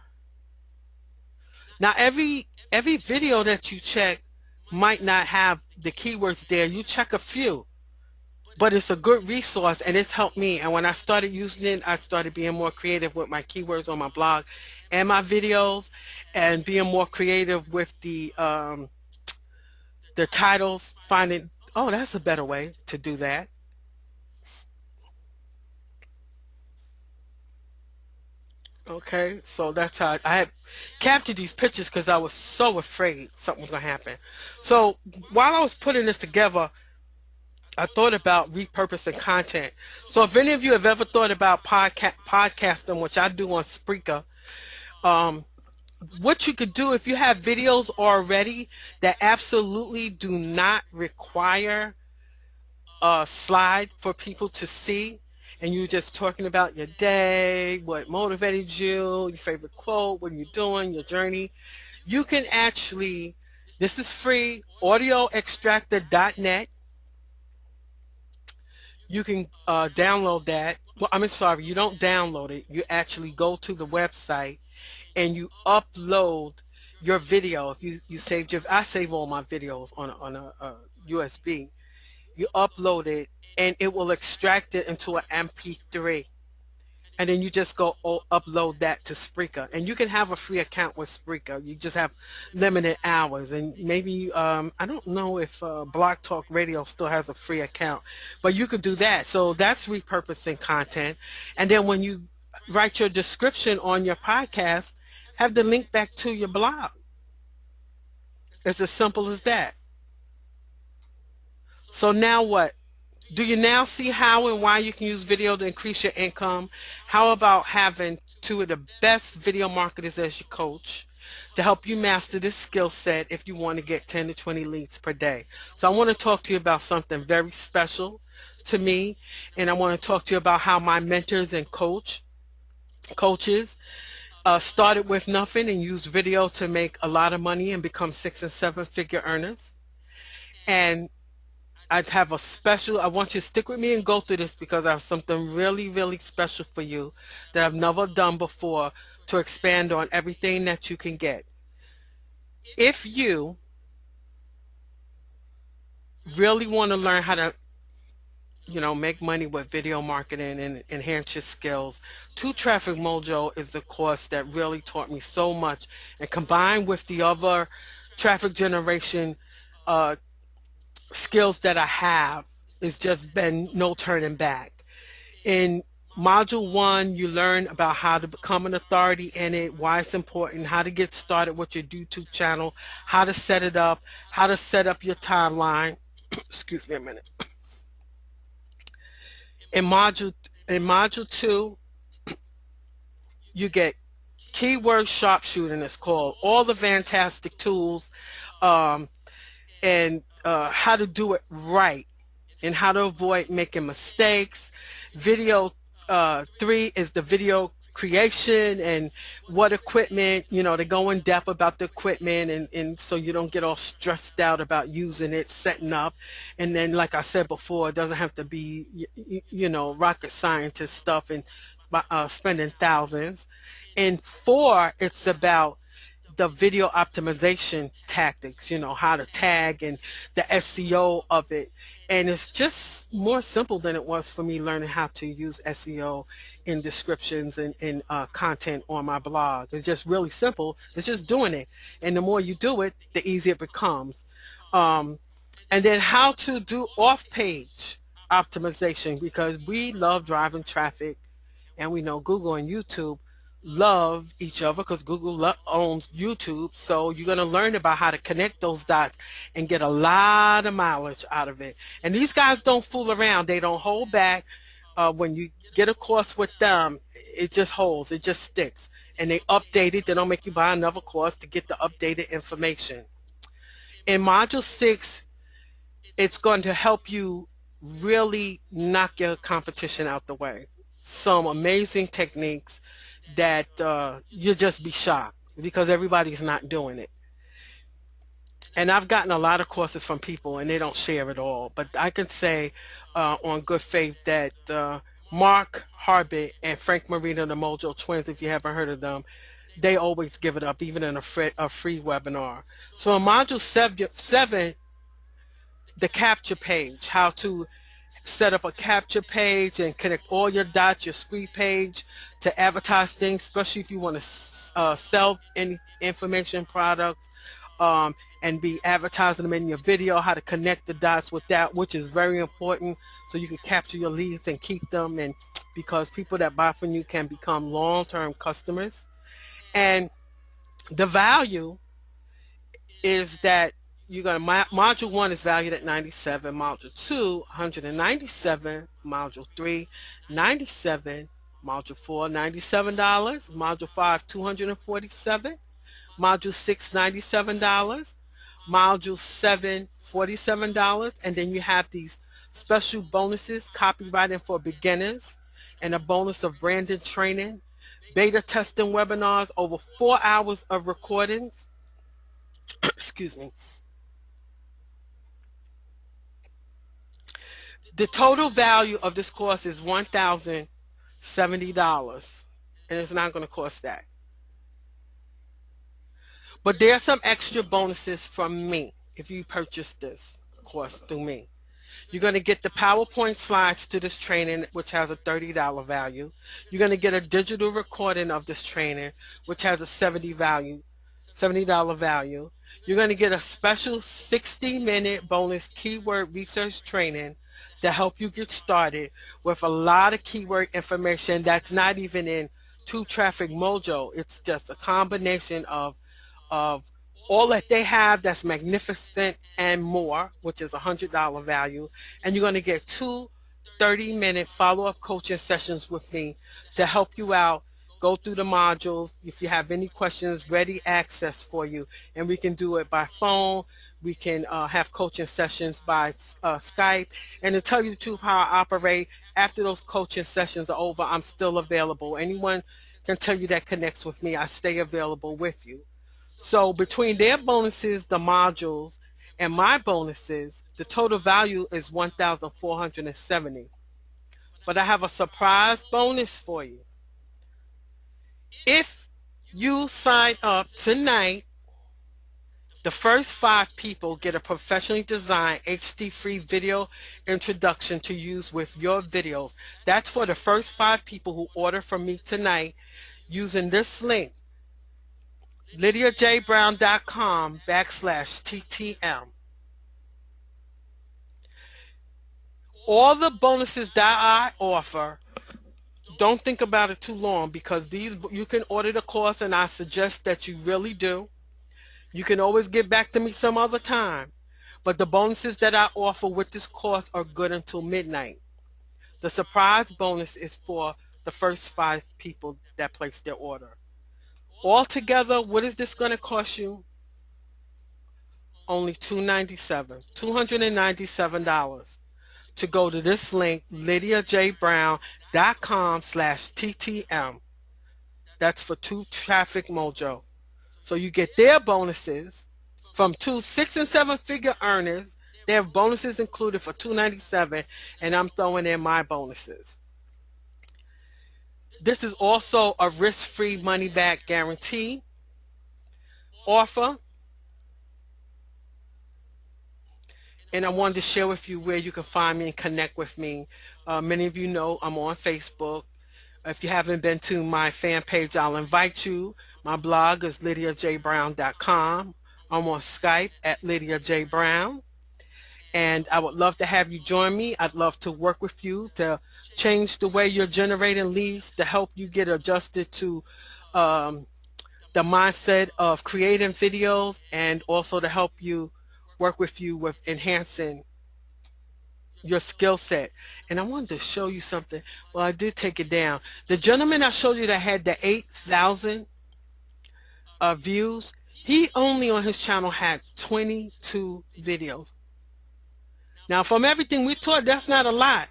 Now, every video that you check might not have the keywords there. You check a few, but it's a good resource and it's helped me. And when I started using it, I started being more creative with my keywords on my blog and my videos, and being more creative with the titles, finding, oh, that's a better way to do that. Okay, so that's how I had captured these pictures because I was so afraid something was going to happen. So while I was putting this together, I thought about repurposing content. So if any of you have ever thought about podcasting, which I do on Spreaker, um, what you could do if you have videos already that absolutely do not require a slide for people to see, and you're just talking about your day, what motivated you, your favorite quote, what you're doing, your journey, you can actually, this is free, audioextractor.net. You can download that. Well, I'm sorry, you don't download it. You actually go to the website and you upload your video. If you saved your, I save all my videos on a USB. You upload it and it will extract it into an MP3. and then you just go upload that to Spreaker, and you can have a free account with Spreaker. You just have limited hours, and maybe I don't know if Blog Talk Radio still has a free account, but you could do that. So that's repurposing content, and then when you write your description on your podcast, have the link back to your blog. It's as simple as that. So now what? Do you now see how and why you can use video to increase your income? How about having two of the best video marketers as your coach to help you master this skill set if you want to get 10 to 20 leads per day? So I want to talk to you about something very special to me, and I want to talk to you about how my mentors and coaches started with nothing and used video to make a lot of money and become 6 and 7 figure earners. And I'd have a special, I want you to stick with me and go through this because I have something really, really special for you that I've never done before to expand on everything that you can get. If you really want to learn how to, make money with video marketing and enhance your skills, Two Traffic Mojo is the course that really taught me so much. And combined with the other traffic generation uh, skills that I have, it's just been no turning back. In Module 1, you learn about how to become an authority in it, why it's important, how to get started with your YouTube channel, how to set it up, how to set up your timeline. Excuse me a minute. In module 2, you get keyword sharpshooting, it's called, all the fantastic tools, um, and how to do it right and how to avoid making mistakes. Video 3 is the video creation and what equipment, they go in depth about the equipment, and so you don't get all stressed out about using it, setting up. And then, like I said before, it doesn't have to be, rocket scientist stuff and spending thousands. And 4, it's about the video optimization tactics, how to tag and the SEO of it. And it's just more simple than it was for me learning how to use SEO in descriptions and content on my blog. It's just really simple. It's just doing it. And the more you do it, the easier it becomes. Um, and then how to do off-page optimization, because we love driving traffic, and we know Google and YouTube love each other because Google owns YouTube. So you're going to learn about how to connect those dots and get a lot of mileage out of it. And these guys don't fool around. They don't hold back. When you get a course with them, it just holds. It just sticks. And they update it. They don't make you buy another course to get the updated information. In Module 6, it's going to help you really knock your competition out the way. Some amazing techniques that you'll just be shocked because everybody's not doing it. And I've gotten a lot of courses from people and they don't share it all. But I can say on good faith that Mark Harbit and Frank Marino, the Mojo Twins, if you haven't heard of them, they always give it up, even in a free webinar. So in Module 7, the capture page, how to set up a capture page and connect all your dots, your squeeze page, to advertise things, especially if you want to sell any information products, and be advertising them in your video, how to connect the dots with that, which is very important, so you can capture your leads and keep them, and because people that buy from you can become long-term customers. And the value is that you're going to, module 1 is valued at 97, module 2 197, module 3 97, module 4 $97, module 5 $247, module 6 $97, module 7 $47, and then you have these special bonuses: copywriting for beginners, and a bonus of branding training, beta testing webinars, over 4 hours of recordings. Excuse me. The total value of this course is $1,070, and it's not going to cost that. But there are some extra bonuses from me if you purchase this course through me. You're going to get the PowerPoint slides to this training, which has a $30 value. You're going to get a digital recording of this training, which has a $70 value. You're going to get a special 60-minute bonus keyword research training to help you get started with a lot of keyword information that's not even in To Traffic Mojo. It's just a combination of all that they have that's magnificent and more, which is $100 value. And you're going to get two 30-minute follow-up coaching sessions with me to help you out, go through the modules. If you have any questions, ready access for you. And we can do it by phone. We can have coaching sessions by Skype. And to tell you the truth, how I operate, after those coaching sessions are over, I'm still available. Anyone can tell you that connects with me. I stay available with you. So between their bonuses, the modules, and my bonuses, the total value is $1,470. But I have a surprise bonus for you. If you sign up tonight, the first 5 people get a professionally designed HD-free video introduction to use with your videos. That's for the first 5 people who order from me tonight using this link, lydiajbrown.com/TTM. All the bonuses that I offer, don't think about it too long, because these, you can order the course, and I suggest that you really do. You can always get back to me some other time. But the bonuses that I offer with this course are good until midnight. The surprise bonus is for the first 5 people that place their order. Altogether, what is this going to cost you? Only $297 to go to this link, lydiajbrown.com/TTM. That's for To Traffic Mojo. So you get their bonuses from 2 6 and 7 figure earners. They have bonuses included for $297, and I'm throwing in my bonuses. This is also a risk-free money-back guarantee offer. And I wanted to share with you where you can find me and connect with me. Many of you know I'm on Facebook. If you haven't been to my fan page, I'll invite you. My blog is lydiajbrown.com. I'm on Skype at lydiajbrown. And I would love to have you join me. I'd love to work with you to change the way you're generating leads, to help you get adjusted to the mindset of creating videos, and also to help you work with you with enhancing your skill set. And I wanted to show you something. Well, I did take it down. The gentleman I showed you that had the 8,000 views, he only on his channel had 22 videos. Now, from everything we taught, that's not a lot.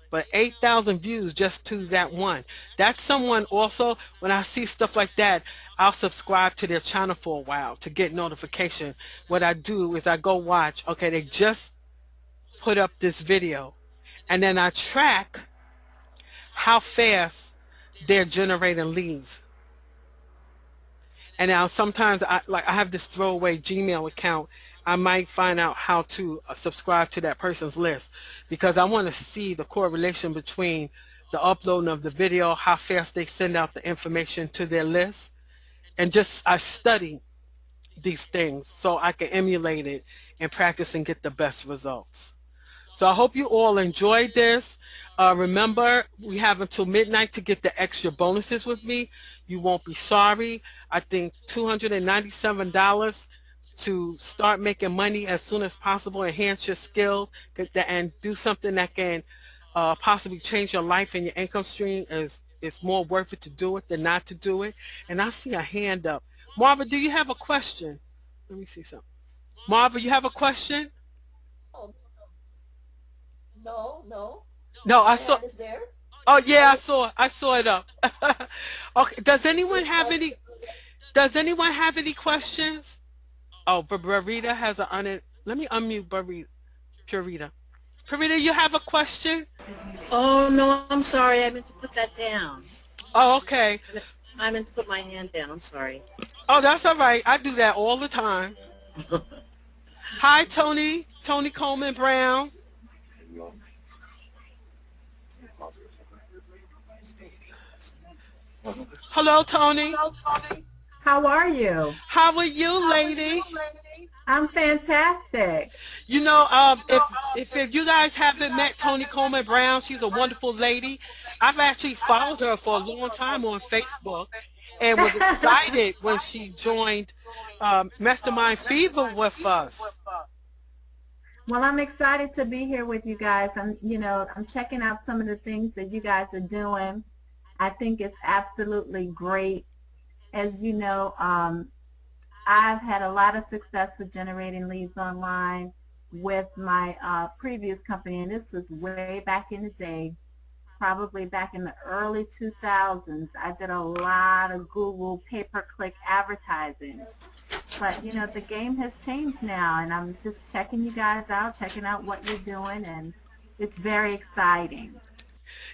But 8,000 views just to that one. That's someone also, when I see stuff like that, I'll subscribe to their channel for a while to get notification. What I do is I go watch, okay, they just put up this video. And then I track how fast they're generating leads. And now sometimes I have this throwaway Gmail account. I might find out how to subscribe to that person's list, because I want to see the correlation between the uploading of the video, how fast they send out the information to their list, and just I study these things so I can emulate it and practice and get the best results. So I hope you all enjoyed this. Remember, we have until midnight to get the extra bonuses with me. You won't be sorry. I think $297 to start making money as soon as possible, enhance your skills, and do something that can possibly change your life and your income stream is more worth it to do it than not to do it. And I see a hand up. Marva, do you have a question? Let me see something. Marva, you have a question? Oh, no, no. No, I My saw. hand is there. Oh yeah, Oh, I saw it up. Okay. Does anyone which have button? any? Does anyone have any questions? Oh, but Barita has a let me unmute Barita. Purita. Purita, you have a question? Oh, no, I'm sorry. I meant to put that down. Oh, okay. I meant to put my hand down. I'm sorry. Oh, that's all right. I do that all the time. Hi, Tony. Tony Coleman Brown. Hello, Tony. How are you? How are you, lady? I'm fantastic. If you guys haven't met Tony Coleman Brown, she's a wonderful lady. I've actually followed her for a long time on Facebook, and was excited when she joined Mastermind Fever with us. Well, I'm excited to be here with you guys. I'm checking out some of the things that you guys are doing. I think it's absolutely great. As you know, I've had a lot of success with generating leads online with my previous company, and this was way back in the day, probably back in the early 2000s. I did a lot of Google pay-per-click advertising. But, the game has changed now, and I'm just checking you guys out, checking out what you're doing, and it's very exciting.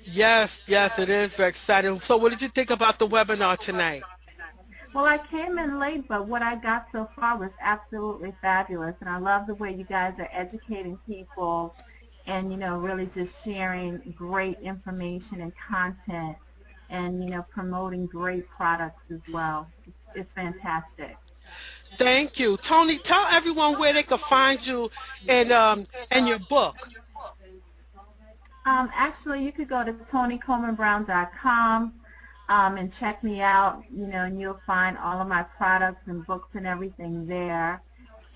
Yes, yes, it is very exciting. So what did you think about the webinar tonight? Well, I came in late, but what I got so far was absolutely fabulous, and I love the way you guys are educating people and, really just sharing great information and content and, promoting great products as well. It's fantastic. Thank you. Tony, tell everyone where they can find you and your book. Actually, you could go to tonycolemanbrown.com and check me out, and you'll find all of my products and books and everything there.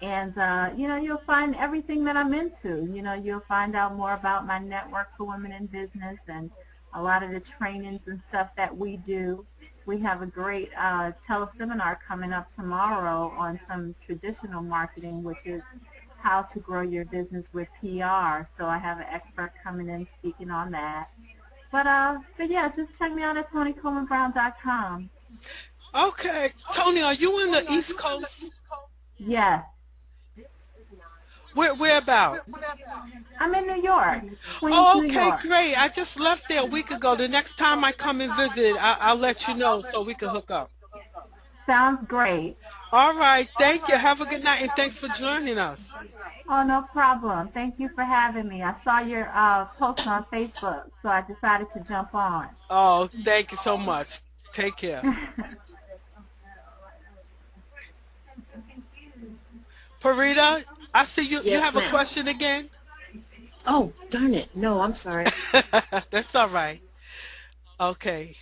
And, you'll find everything that I'm into. You'll find out more about my network for women in business and a lot of the trainings and stuff that we do. We have a great teleseminar coming up tomorrow on some traditional marketing, which is how to grow your business with PR. So I have an expert coming in speaking on that. But yeah, just check me out at tonycolemanbrown.com. Okay. Tony, are you in the East Coast? Yes. Where about? I'm in New York, Queens, Oh, New okay, York. great. I just left there a week ago. The next time I come and visit, I'll let you know so we can hook up. Sounds great. All right. Thank you. Have a good night, and thanks for joining us. Oh, no problem. Thank you for having me. I saw your post on Facebook, so I decided to jump on. Oh, thank you so much. Take care. Parita, I see you. You Yes, have a ma'am. question again? Oh, darn it. No, I'm sorry. That's all right. Okay.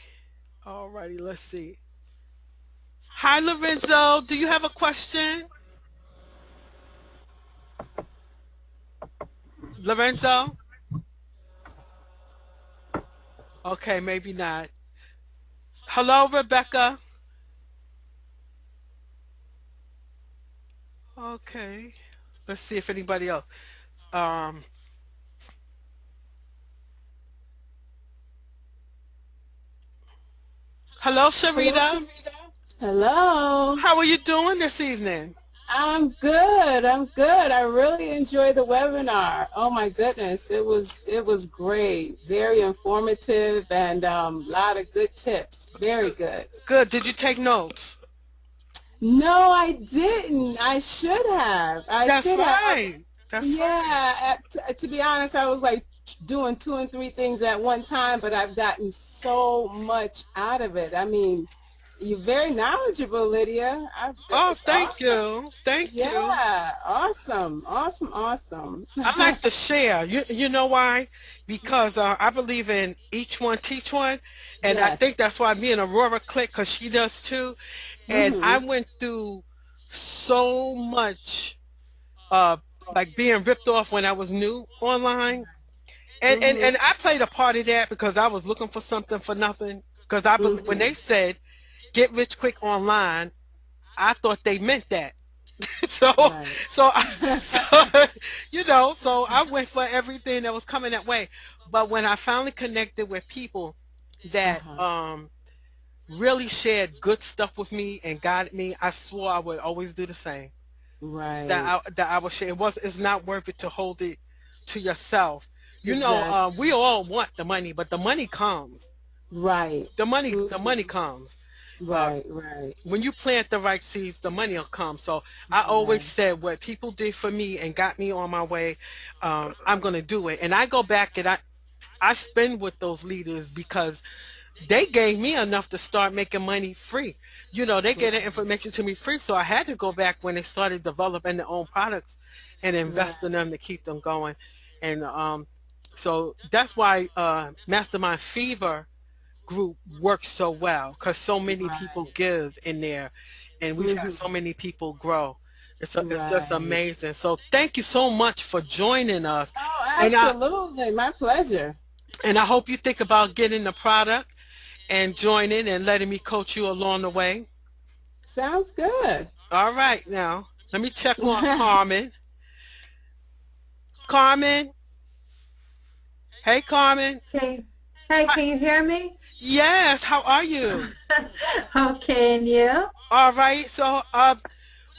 All righty. Let's see. Hi, Lorenzo. Do you have a question? Lorenzo? Okay, maybe not. Hello, Rebecca. Okay. Let's see if anybody else. Um, Hello, Sharita. Hello. How are you doing this evening? I'm good. I'm good. I really enjoyed the webinar. Oh my goodness, it was great. Very informative and a lot of good tips. Very good. Good. Did you take notes? No, I didn't. I should have. I That's should have. right. That's right. Yeah, to be honest, I was like doing 2 and 3 things at one time, but I've gotten so much out of it. I mean, you're very knowledgeable, Lydia. Oh, It's thank awesome. you. Thank you. Yeah, awesome, awesome, awesome. I like to share. You know why? Because I believe in each one teach one, and I Yes. think that's why me and Aurora click because she does too. And I Mhm. went through so much, uh, like being ripped off when I was new online, and Mhm. I played a part of that because I was looking for something for nothing. Because I believe when Mhm. they said get rich quick online, I thought they meant that. so Right. so so I went for everything that was coming that way. But when I finally connected with people that Uh-huh. really shared good stuff with me and guided me, I swore I would always do the same. Right. That I would share. It's not worth it to hold it to yourself. We Exactly. all want the money, but the money comes. Right. The money Mhm. comes. Right, right, When you plant the right seeds, the money will come. So I always right. said what people did for me and got me on my way, I'm going to do it. And I go back and I spend with those leaders because they gave me enough to start making money free. You know, they gave the information to me free. So I had to go back when they started developing their own products and Right. invest in them to keep them going. And so that's why Mastermind Fever group works so well because so many people Right. give in there and we've had Hmm. so many people grow. It's just Right. amazing. So thank you so much for joining us. Oh, And I absolutely. My pleasure. and I hope you think about getting the product and joining and letting me coach you along the way. Sounds good. All right, now let me check on Carmen. Carmen, hey Carmen. Okay. Hey, Hi. can you hear me? Yes, how are you? Okay, and you? All right. So,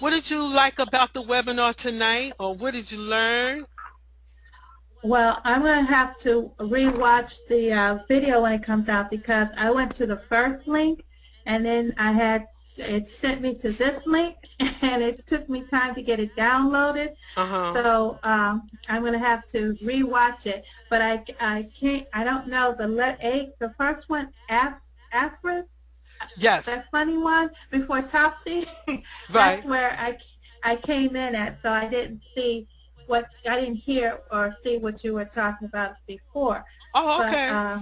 what did you like about the webinar tonight, or what did you learn? Well, I'm going to have to rewatch the video when it comes out because I went to the first link and then it sent me to this link and it took me time to get it downloaded. Uh-huh. So I'm going to have to rewatch it. But I can't, I don't know, the first one, Afra, Yes. that funny one before Topsy, that's Right. where I came in at, so I didn't hear or see what you were talking about before. Oh, But okay.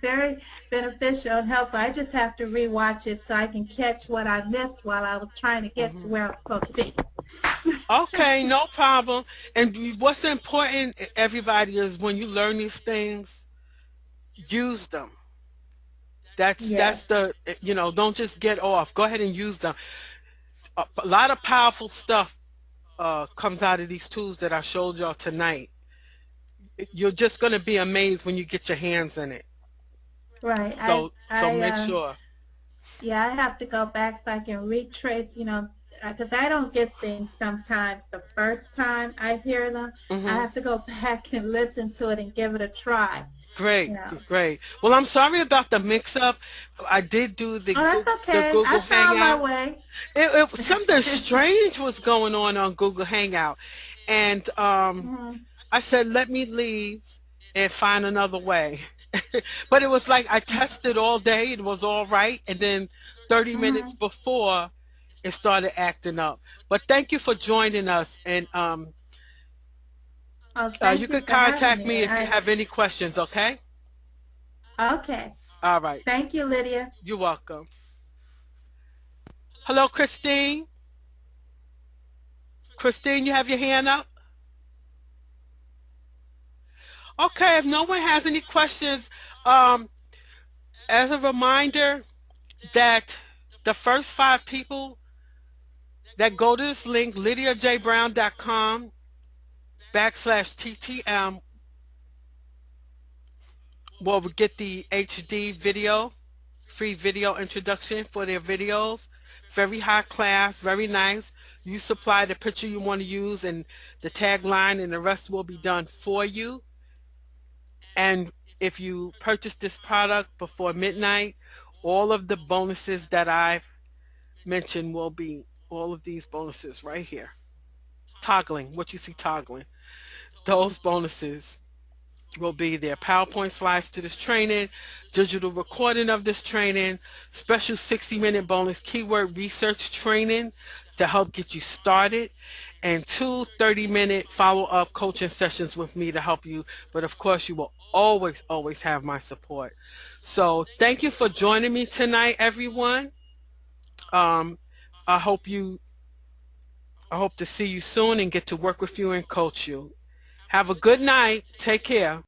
very beneficial and helpful. I just have to rewatch it so I can catch what I missed while I was trying to get to Hmm. where I was supposed to be. Okay, no problem. And what's important, everybody, is when you learn these things, use them. That's Yes. the don't just get off. Go ahead and use them. A lot of powerful stuff comes out of these tools that I showed y'all tonight. You're just gonna be amazed when you get your hands in it. Right. So make sure. Yeah, I have to go back so I can retrace, because I don't get things sometimes the first time I hear them. I Hmm. have to go back and listen to it and give it a try. Great, You know. great. Well, I'm sorry about the mix-up. I did do Oh, that's The okay. Google I found my Hangout. way. Something strange was going on Google Hangout, and Mhm. I said, let me leave and find another way. But it was like I tested all day. It was all right, and then 30 minutes Mhm. before it started acting up. But thank you for joining us, and Oh, you thank you can for having contact me. me if you have any questions. Okay. Okay. All right. Thank you, Lydia. You're welcome. Hello, Christine. Christine, you have your hand up? Okay, if no one has any questions, um, as a reminder that the first 5 people that go to this link, lydiajbrown.com/TTM, will get the HD video, free video introduction for their videos. Very high class, very nice. You supply the picture you want to use and the tagline, and the rest will be done for you. And if you purchase this product before midnight, all of the bonuses that I've mentioned will be all of these bonuses right here. Toggling, what you see toggling. Those bonuses will be there. PowerPoint slides to this training, digital recording of this training, special 60-minute bonus keyword research training to help get you started, and 2 30-minute follow-up coaching sessions with me to help you. But of course, you will always, always have my support. So thank you for joining me tonight, everyone. Um, I hope you, I hope to see you soon and get to work with you and coach you. Have a good night. Take care.